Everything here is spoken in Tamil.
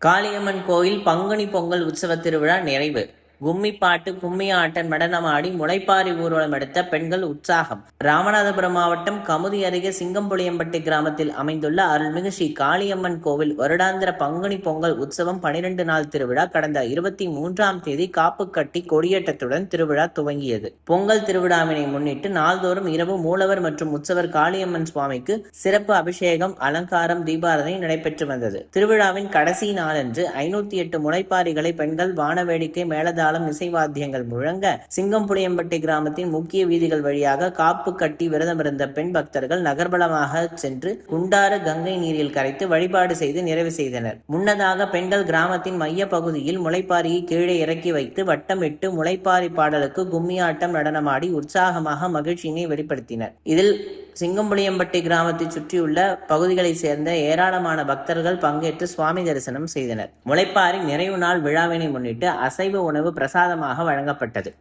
காளியம்மன் கோயில் பங்குனி பொங்கல் உற்சவ திருவிழா நிறைவு. கும்மிப்பாட்டு, கும்மி ஆட்டம், நடனமாடி முளைப்பாரி ஊர்வலம் எடுத்த பெண்கள் உற்சாகம். ராமநாதபுரம் மாவட்டம் கமுதி அருகே சிங்கம்புளியம்பட்டி கிராமத்தில் அமைந்துள்ள அருள்மிகு ஸ்ரீ காளியம்மன் கோவில் வருடாந்திர பங்குனி பொங்கல் உற்சவம் 12 நாள் திருவிழா கடந்த 23ஆம் தேதி காப்பு கட்டி கொடியேற்றத்துடன் திருவிழா துவங்கியது. பொங்கல் திருவிழாவினை முன்னிட்டு நாள்தோறும் இரவு மூலவர் மற்றும் உற்சவர் காளியம்மன் சுவாமிக்கு சிறப்பு அபிஷேகம், அலங்காரம், தீபாராதனை நடைபெற்று வந்தது. திருவிழாவின் கடைசி நாளன்று 508 முளைப்பாரிகளை பெண்கள் வானவேடிக்கை, மேளதாளம், இசைவாத்தியங்கள் முழங்க சிங்கம்புளியம்பட்டி கிராமத்தின் முக்கிய வீதிகள் வழியாக காப்பு கட்டி விரதமிருந்த பெண் பக்தர்கள் நகர்வலமாக சென்று குண்டாறு கங்கை நீரில் கரைத்து வழிபாடு செய்து நிறைவு செய்தனர். முன்னதாக பெண்கள் கிராமத்தின் மைய பகுதியில் முளைப்பாரியை கீழே இறக்கி வைத்து வட்டமிட்டு முளைப்பாரி பாடலுக்கு கும்மியாட்டம், நடனமாடி உற்சாகமாக மகிழ்ச்சியினை வெளிப்படுத்தினர். இதில் சிங்கம்புளியம்பட்டி கிராமத்தை சுற்றியுள்ள பகுதிகளை சேர்ந்த ஏராளமான பக்தர்கள் பங்கேற்று சுவாமி தரிசனம் செய்தனர். முளைப்பாரி நிறைவு நாள் விழாவினை முன்னிட்டு அசைவ உணவு பிரசாதமாக வழங்கப்பட்டது.